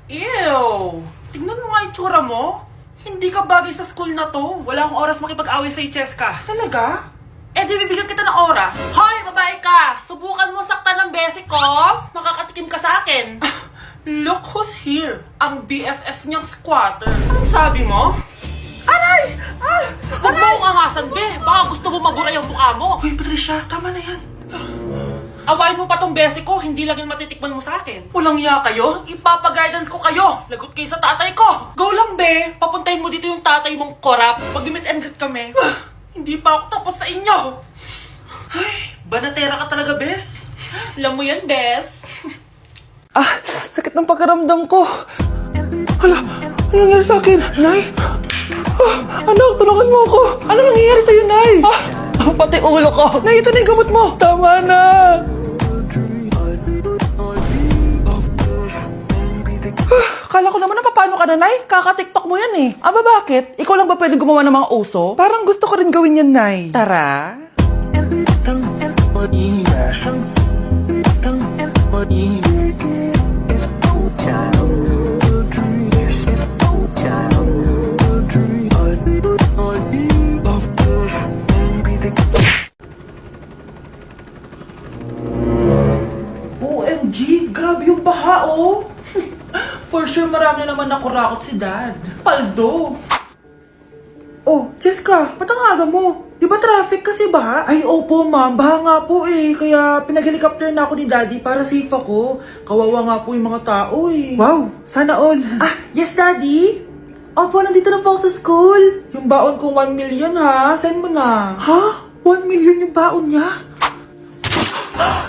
Ew! Tingnan mo nga itsura mo. Hindi ka bagay sa school na to. Wala akong oras makipag-away sa Cheska. Talaga? Eh di bibigyan kita ng oras. Hoy, babae ka! Subukan mo saktan ng basic ko. Makakatikim ka sa akin. Look who's here. Ang BFF niyang squatter. Anong sabi mo? Aray! Huwag mo akong angasan, be. Baka gusto mo mabura yung mukha mo. Hoy, Patricia, tama na yan. Awayin mo pa tong basic ko, hindi lang yung matitikman mo sa akin. Walang iya kayo, ipapag-guidance ko kayo. Lagot kayo sa tatay ko. Go lang, be. Papuntahin mo dito yung tatay mong korap. Mag-meet and greet kami. Hindi pa ako tapos sa inyo. Ay, banatera ka talaga, bes. Alam mo yan, bes. Sakit ng pagkaramdam ko. Hala, ano nangyari sa akin? Nay? Anak, tulungan mo ako. Ano nangyayari sa'yo, Nay? Pati ulo ko. Nay, ito na yung gamot mo. Tama na. Kala ko naman na paano ka na, Nay? Kaka-tiktok mo yan eh. Bakit? Ikaw lang ba pwedeng gumawa ng mga uso? Parang gusto ko rin gawin yan, Nay. Tara. OMG, grabe yung baha, oh. For sure, marami naman nakurakot si Dad. Paldo! Oh, Cheska, ba't ang aga mo? Di ba traffic kasi baha? Ay, opo ma'am, baha nga po eh. Kaya pinag-helicopter na ako ni Daddy para safe ako. Kawawa nga po yung mga tao eh. Wow, sana all. Yes Daddy? Opo, nandito na po ako sa school. Yung baon ko 1 million ha, send mo na. Ha? 1 million yung baon niya?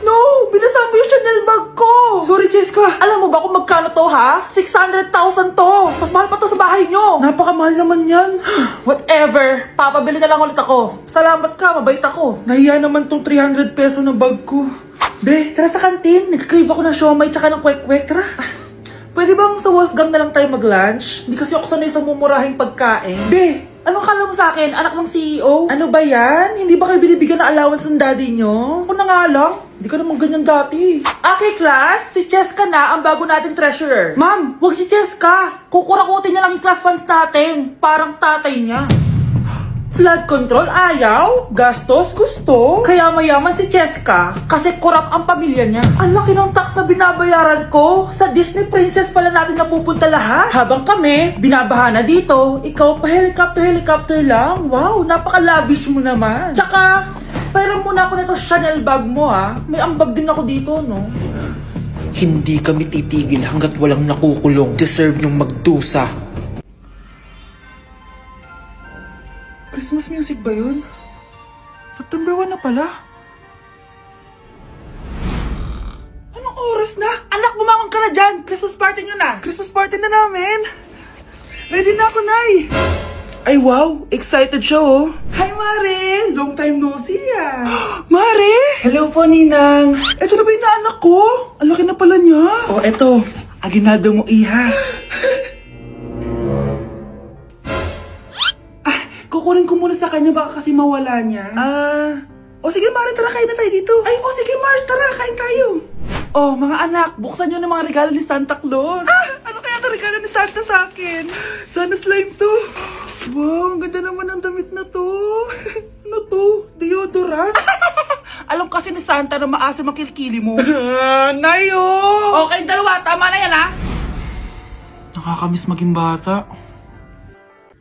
No! Binasa mo yung Chanel bag ko! Sorry, Cheska. Alam mo ba kung magkano to, ha? 600,000 to! Mas mahal pa to sa bahay nyo! Napakamahal naman yan. Whatever. Papabili na lang ulit ako. Salamat ka, mabait ako. Nahiya naman tong 300 peso ng bag ko. Be, tara sa kantin. Nag-crave ako ng siomay tsaka ng kwek-kwek. Tara. Pwede bang sa Wolfgang na lang tayo mag-lunch? Hindi kasi ako sanay sa mumurahing pagkain. Be, anong kala mo sa akin? Anak ng CEO? Ano ba yan? Hindi ba kayo binibigyan ng allowance ng daddy nyo? Ako na nga lang. Hindi ka naman ganyan dati. Okay, class. Si Cheska na ang bago nating treasurer. Ma'am, huwag si Cheska. Kukurakutin niya lang yung class funds natin. Parang tatay niya. Flood control, ayaw. Gastos, gusto. Kaya mayaman si Cheska kasi korap ang pamilya niya. Ang laki ng tax na binabayaran ko. Sa Disney Princess pala natin napupunta lahat. Habang kami, binabaha na dito. Ikaw pa helicopter lang. Wow, napaka-lavish mo naman. Tsaka, pera muna ako nito Chanel bag mo ha. May ambag din ako dito, no? Hindi kami titigil hanggat walang nakukulong. Deserve nyong magdusa. Christmas music ba yun? September 1 na pala. Anong oras na? Anak, bumangon ka na dyan! Christmas party nyo na! Christmas party na namin! Ready na ako, Nay! Ay wow, excited siya oh! Hi Mare! Long time no see ah! Mare! Hello po, Ninang! Eto na ba yung anak ko? Ang laki na pala niya! Oh, eto. Aginado mo, iha! Kukunin ko muna sa kanya, baka kasi mawala niya. O sige Mare, tara kain na tayo dito. Ay, o sige Mars, tara, kain tayo. Oh, mga anak, buksan nyo ng mga regalo ni Santa Claus. Ano kaya ang regalo ni Santa sa akin? Sana slime to. Wow, ang ganda naman ng damit na to. Ano to? Deodorant? Alam kasi ni Santa na maasim ang kilikili mo. Nayo! Okay, dalawa, tama na yan ha. Nakakamiss maging bata.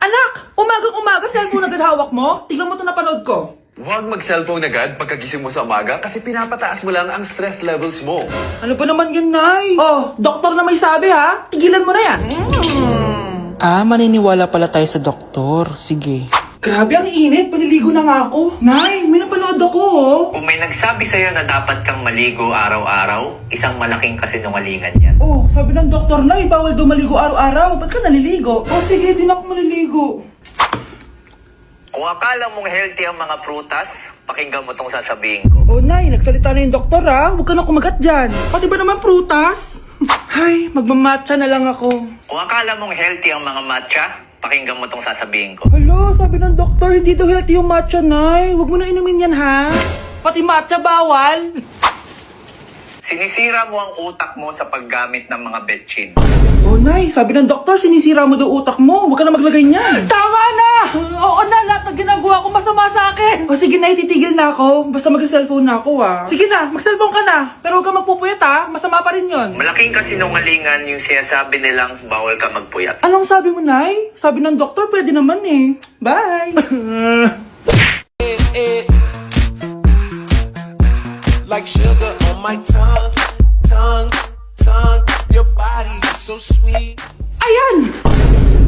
Anak! Umagang-umaga, cellphone agad hawak mo? Tignan mo ito napanood ko. Huwag mag-cellphone agad pagkagising mo sa umaga kasi pinapataas mo lang ang stress levels mo. Ano ba naman yan, Nay? Oh, doktor na may sabi ha. Tigilan mo na yan. Maniniwala pala tayo sa doktor. Sige. Grabe ang init. Paniligo na nga ako. Nay, may napanood ako oh. Kung may nagsabi sa'yo na dapat kang maligo araw-araw, isang malaking kasinungalingan yan. Oh, sabi ng doktor, Nay, bawal daw maligo araw-araw. Ba't ka naliligo? Oh, sige, di na ako maliligo. Kung akala mong healthy ang mga prutas, pakinggan mo tong sasabihin ko. Oh, Nay, nagsalita na yung doktor ha. Huwag ka na kumagat dyan. Pati ba naman prutas? Ay, magmamatcha na lang ako. Kung akala mong healthy ang mga matcha, pakinggan mo tong sasabihin ko. Hala, sabi ng doktor, hindi daw healthy yung matcha, Nay. Huwag mo na inumin yan, ha? Pati matcha, bawal. Sinisira mo ang utak mo sa paggamit ng mga betchin. Oh, Nay, sabi ng doktor, sinisira mo daw utak mo. Huwag ka na maglagay niyan. Tama na! Oo na, lahat ng ginagawa ko masama sa akin. O sige na, titigil na ako. Basta mag-cellphone na ako, ah. Sige na, mag-cellphone ka na. Pero huwag ka magpupuyat, ah. Masama pa rin yon. Malaking kasinungalingan yung sinasabi nilang bawal ka magpuyat. Anong sabi mo, Nay? Sabi ng doktor, pwede naman eh. Bye! Like sugar on my tongue, tongue, tongue. Your body so sweet. Ayan!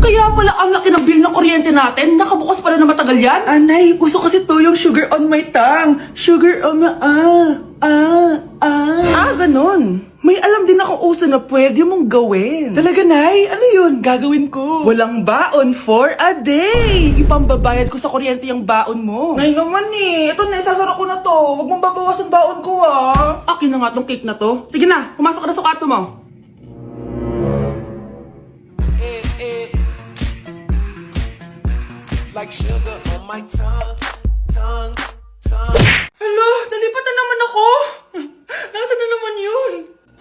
Kaya pala ang laki ng bill ng kuryente natin. Nakabukas pala na matagal yan. Anay, uso kasi to yung sugar on my tongue. Sugar on my... ganun. May alam din ako uso na pwede mong gawin. Talaga, Nay? Ano yun? Gagawin ko. Walang baon for a day. Ipambabayad ko sa kuryente yung baon mo. Nay naman eh. Ito na, isasara ko na to. Huwag mong babawasan baon ko, ah. Akin na nga tong cake na to. Sige na, pumasok ka na sa kwarto mo. Like sugar on my tongue, tongue, tongue. Hala, nalipat na naman ako. Nasaan na naman yun?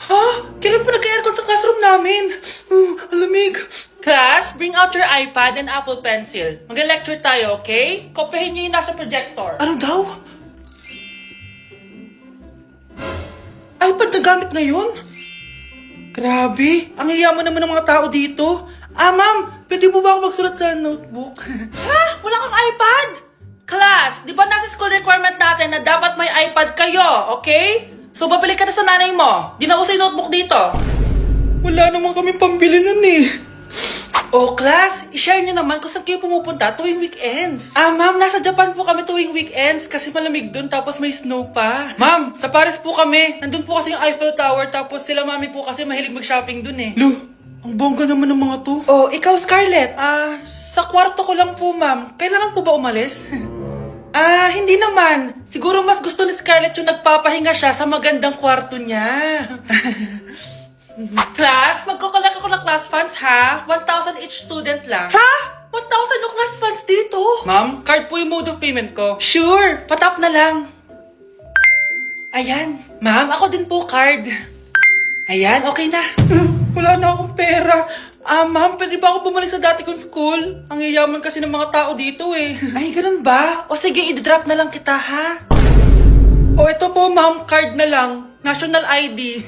Ha? Kailan pa nagka-aircon sa classroom namin? Alamig. Class, bring out your iPad and Apple Pencil. Mag-lecture tayo, okay? Kopyahin niyo yung nasa projector. Ano daw? iPad na gamit ngayon? Grabe, ang yayaman naman ng mga tao dito. Ma'am, pwede mo ba ako magsulat sa notebook? Ha? Wala kang iPad? Class, di ba nasa school requirement natin na dapat may iPad kayo, okay? So, babalik ka na sa nanay mo. Di na uso yung notebook dito. Wala naman kami pambili nun eh. Oh, class, i-share nyo naman kung saan kayo pumupunta tuwing weekends. Ma'am, nasa Japan po kami tuwing weekends kasi malamig dun tapos may snow pa. Ma'am, sa Paris po kami. Nandun po kasi yung Eiffel Tower tapos sila mami po kasi mahilig mag-shopping dun eh. Lu, ang bongga naman ng mga to. Oh, ikaw Scarlett. Sa kwarto ko lang po, ma'am. Kailangan po ba umalis? Hindi naman. Siguro mas gusto ni Scarlett yung nagpapahinga siya sa magandang kwarto niya. Class, magkukulak ako ng class funds ha. 1,000 each student lang. Ha? 1,000 yung class funds dito? Ma'am, card po yung mode of payment ko. Sure, patap na lang. Ayan. Ma'am, ako din po card. Ayan, okay na. Wala na akong pera. Ma'am, pwede ba ako bumalik sa dati kong school? Ang yayaman kasi ng mga tao dito eh. Ay, ganun ba? O sige, i-drop na lang kita ha. O ito po ma'am, card na lang. National ID.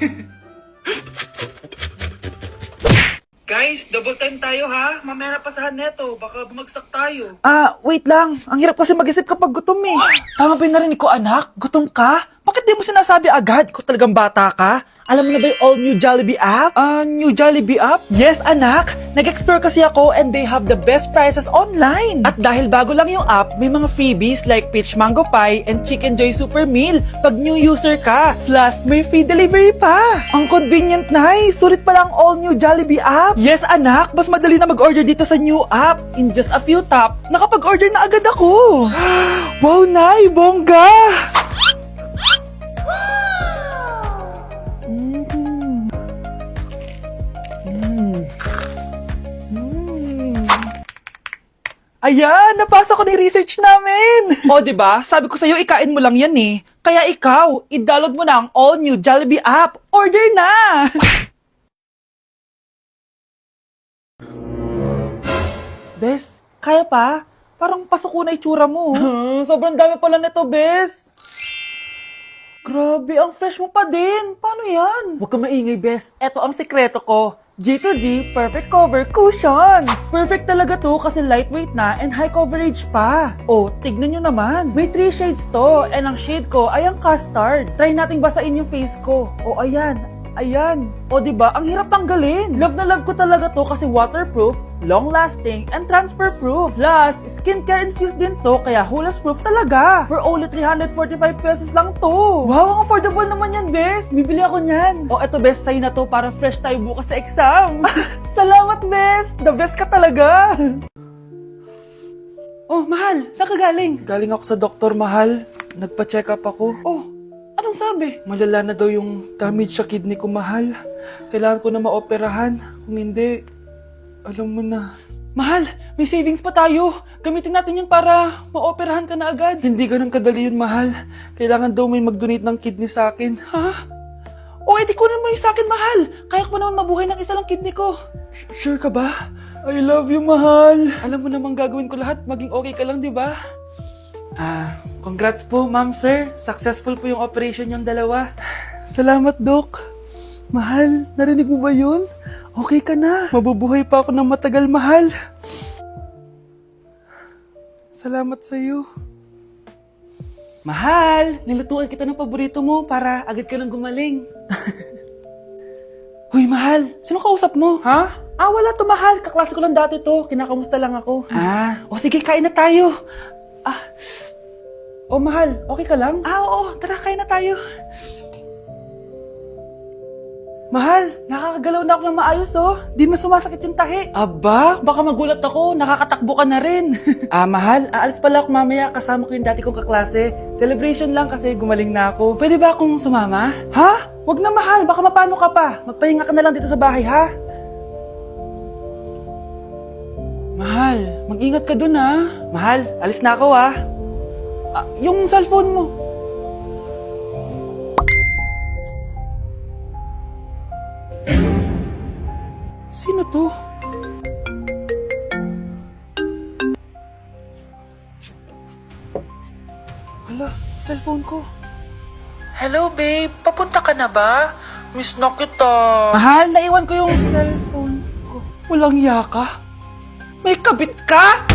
Guys, double time tayo ha. Mamaya na pasahan neto. Baka bumagsak tayo. Wait lang. Ang hirap kasi mag-isip kapag gutom eh. Tama ba yung narinig ko, anak? Gutom ka? Bakit di mo sinasabi agad? Ikaw talagang bata ka? Alam mo na ba yung all new Jollibee app? New Jollibee app? Yes, anak! Nag-explore kasi ako and they have the best prices online. At dahil bago lang yung app, may mga freebies like peach mango pie and chicken joy super meal pag new user ka. Plus, may free delivery pa. Ang convenient, nice! Sulit pala ang all new Jollibee app. Yes, anak! Mas madali na mag-order dito sa new app. In just a few tap, nakapag-order na agad ako. Wow, Nay! Bongga! Ayan, napasa ko na yung research namin. O, diba? Sabi ko sa'yo, ikain mo lang yan eh. Kaya ikaw, i-download mo na ang all-new Jollibee app. Order na! Bes, kaya pa? Parang pasuko na itsura mo. Sobrang dami pala nito, Bes. Grabe, ang fresh mo pa din. Paano yan? Huwag ka maingay, Bes. Eto ang sekreto ko. G2G Perfect Cover Cushion. Perfect talaga to kasi lightweight na and high coverage pa. Oh, tignan nyo naman. May 3 shades to and ang shade ko ay ang custard. Try nating basain yung face ko. Oh, ayan. Ayan. O, diba? Ang hirap tanggalin. Love na love ko talaga to kasi waterproof, long-lasting, and transfer-proof. Plus, skincare infused din to kaya hulas-proof talaga. For only 345 pesos lang to. Wow, ang affordable naman yan, Bes. Bibili ako niyan. O, eto, Bes, sa'yo na to para fresh tayo bukas sa exam. Salamat, Bes. The best ka talaga. Oh, mahal. Saan ka galing? Galing ako sa doktor, mahal. Nagpa-check up ako. Oh, anong sabi? Malala na daw yung damage sa kidney ko, mahal. Kailangan ko na maoperahan. Kung hindi, alam mo na. Mahal, may savings pa tayo. Gamitin natin yun para maoperahan ka na agad. Hindi ganun kadali yun, mahal. Kailangan daw may mag-donate ng kidney sa akin. Ha? O, edi kunin mo yung sa akin, mahal. Kaya ko pa naman mabuhay ng isa lang kidney ko. Sure ka ba? I love you, mahal. Alam mo namang gagawin ko lahat, maging okay ka lang, di ba? Congrats po, ma'am, sir. Successful po yung operation yung dalawa. Salamat, Doc. Mahal, narinig mo ba yun? Okay ka na. Mabubuhay pa ako ng matagal, mahal. Salamat sa'yo. Mahal, nilutuan kita ng paborito mo para agad ka lang gumaling. Huy, mahal, sino kausap mo? Ha? Wala to, mahal. Kaklase ko lang dati to. Kinakamusta lang ako. Sige, kain na tayo. Mahal, okay ka lang? Oo, tara, kain na tayo. Mahal, nakakagalaw na ako ng maayos, oh. Di na sumasakit yung tahi. Aba, baka magulat ako. Nakakatakbo ka na rin. Mahal, aalis pala ako mamaya. Kasama ko yung dati kong kaklase. Celebration lang kasi gumaling na ako. Pwede ba akong sumama? Ha? Wag na, mahal. Baka mapano ka pa. Magpahinga ka na lang dito sa bahay, ha? Mahal, mag-ingat ka dun, ha? Mahal, alis na ako, ha? Yung cellphone mo. Sino to? Hala, cellphone ko. Hello, babe. Papunta ka na ba? Miss na kita. Mahal, naiwan ko yung cellphone ko. Walang yaka. May kabit ka?